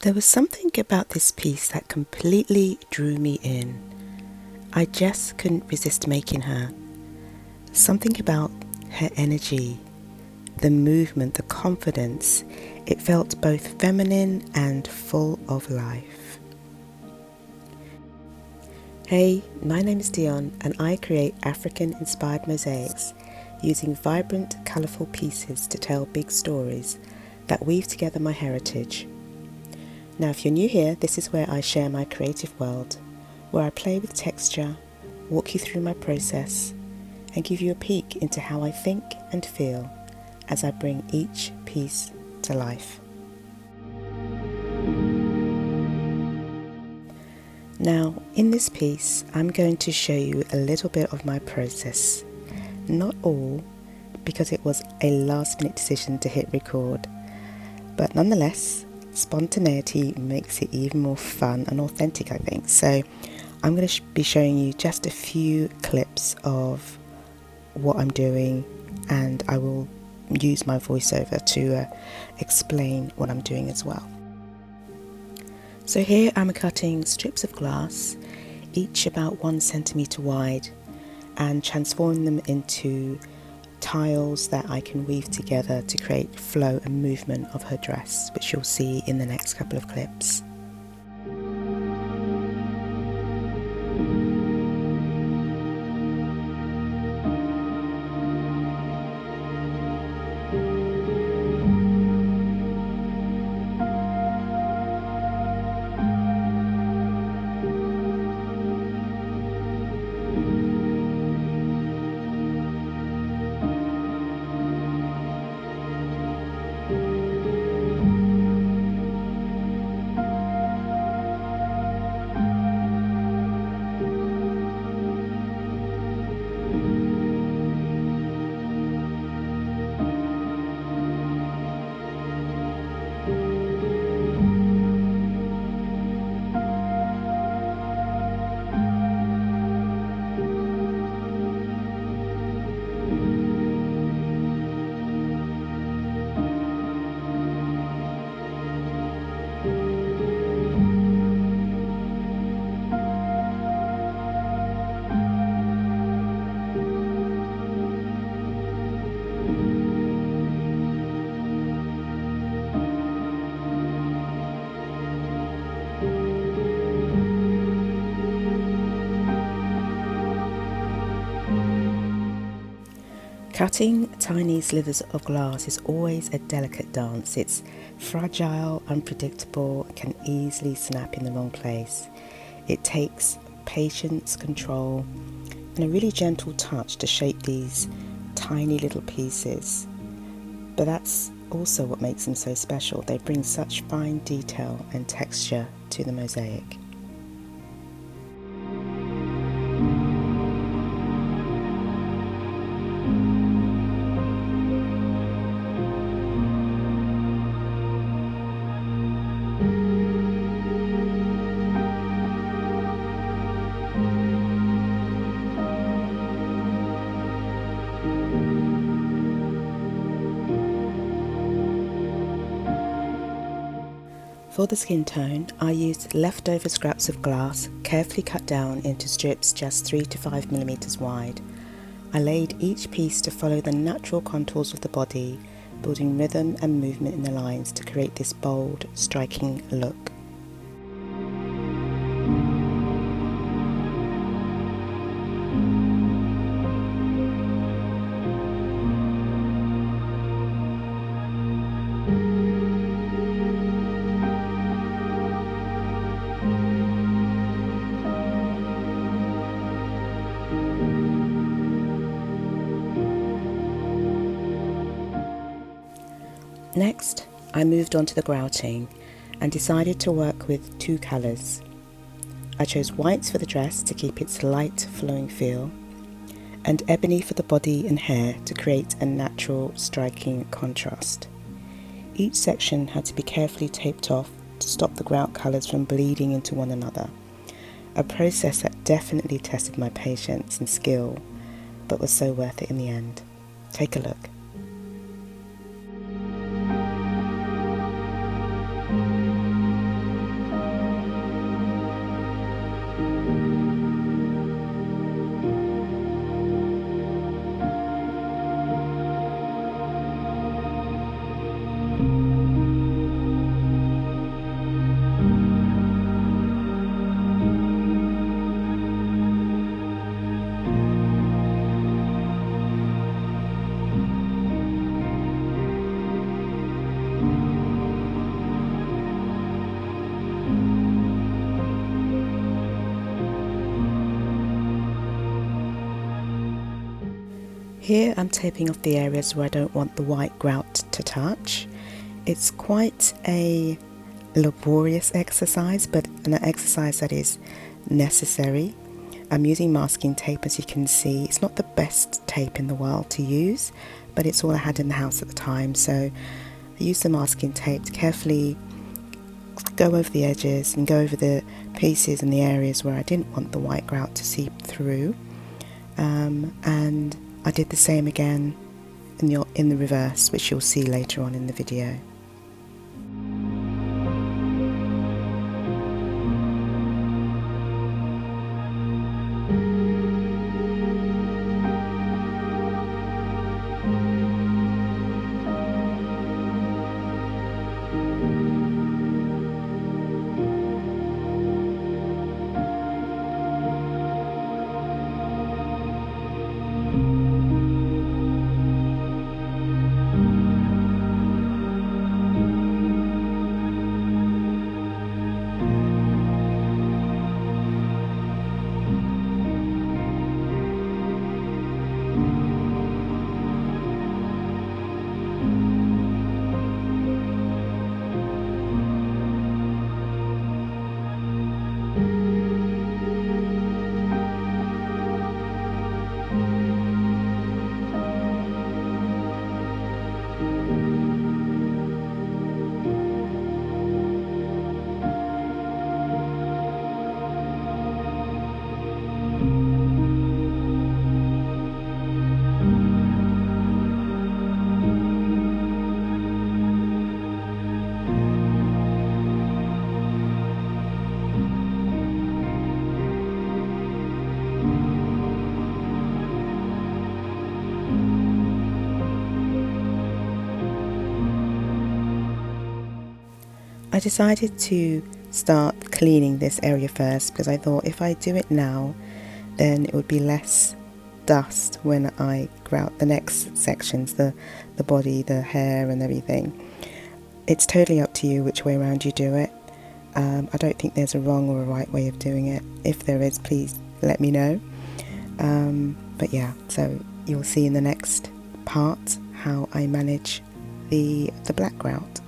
There was something about this piece that completely drew me in. I just couldn't resist making her. Something about her energy, the movement, the confidence. It felt both feminine and full of life. Hey, my name is Dion and I create African-inspired mosaics using vibrant, colourful pieces to tell big stories that weave together my heritage. Now if you're new here, this is where I share my creative world, where I play with texture, walk you through my process, and give you a peek into how I think and feel as I bring each piece to life. Now, in this piece, I'm going to show you a little bit of my process. Not all, because it was a last-minute decision to hit record, but nonetheless, spontaneity makes it even more fun and authentic, I think. So I'm going to be showing you just a few clips of what I'm doing, and I will use my voiceover to explain what I'm doing as well. So here I'm cutting strips of glass, each about 1 centimetre wide, and transforming them into tiles that I can weave together to create flow and movement of her dress, which you'll see in the next couple of clips. Cutting tiny slivers of glass is always a delicate dance. It's fragile, unpredictable, and can easily snap in the wrong place. It takes patience, control, and a really gentle touch to shape these tiny little pieces. But that's also what makes them so special. They bring such fine detail and texture to the mosaic. For the skin tone, I used leftover scraps of glass, carefully cut down into strips just 3 to 5 millimeters wide. I laid each piece to follow the natural contours of the body, building rhythm and movement in the lines to create this bold, striking look. Next, I moved on to the grouting and decided to work with 2 colours. I chose whites for the dress to keep its light flowing feel, and ebony for the body and hair to create a natural striking contrast. Each section had to be carefully taped off to stop the grout colours from bleeding into one another, a process that definitely tested my patience and skill, but was so worth it in the end. Take a look. Here I'm taping off the areas where I don't want the white grout to touch. It's quite a laborious exercise, but an exercise that is necessary. I'm using masking tape, as you can see. It's not the best tape in the world to use, but it's all I had in the house at the time, so I used the masking tape to carefully go over the edges and go over the pieces and the areas where I didn't want the white grout to seep through, and I did the same again in the reverse, which you'll see later on in the video. I decided to start cleaning this area first because I thought if I do it now, then it would be less dust when I grout the next sections, the body, the hair and everything. It's totally up to you which way around you do it. I don't think there's a wrong or a right way of doing it. If there is, please let me know. But yeah, so you'll see in the next part how I manage the black grout.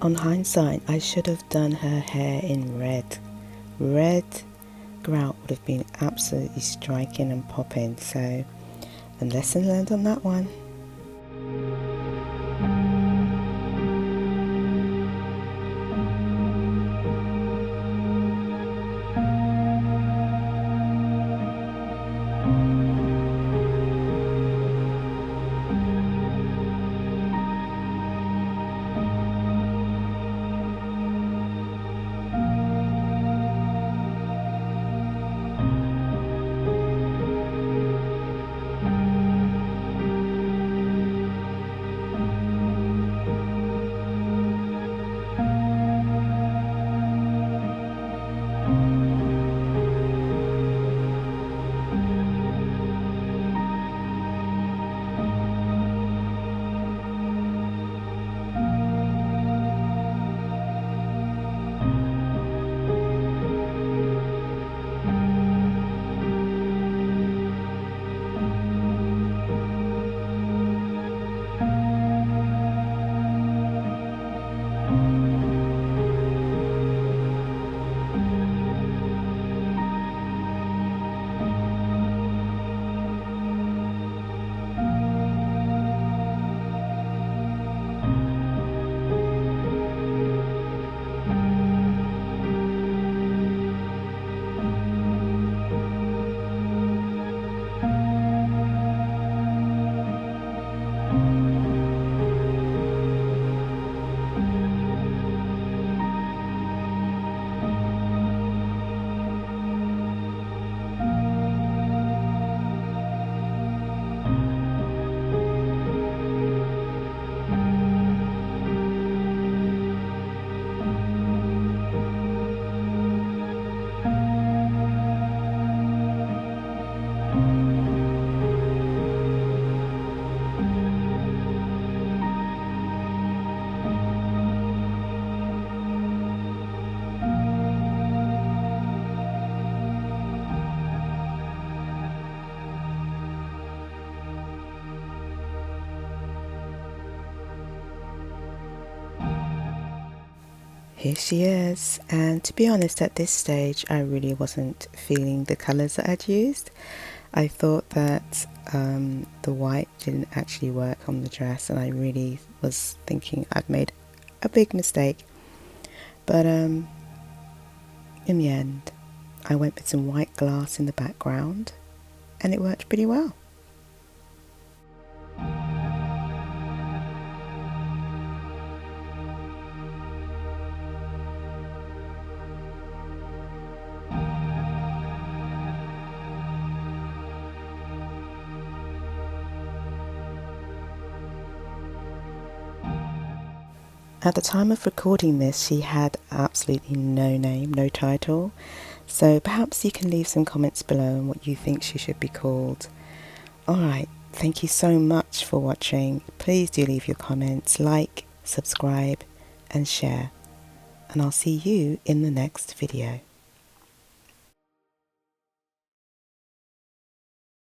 On hindsight, I should have done her hair in red. Red grout would have been absolutely striking and popping, so a lesson learned on that one. Here she is, and to be honest, at this stage I really wasn't feeling the colours that I'd used. I thought that the white didn't actually work on the dress, and I really was thinking I'd made a big mistake. But in the end, I went with some white glass in the background, and it worked pretty well. At the time of recording this, she had absolutely no name, no title, so perhaps you can leave some comments below on what you think she should be called. Alright, thank you so much for watching. Please do leave your comments, like, subscribe and share, and I'll see you in the next video.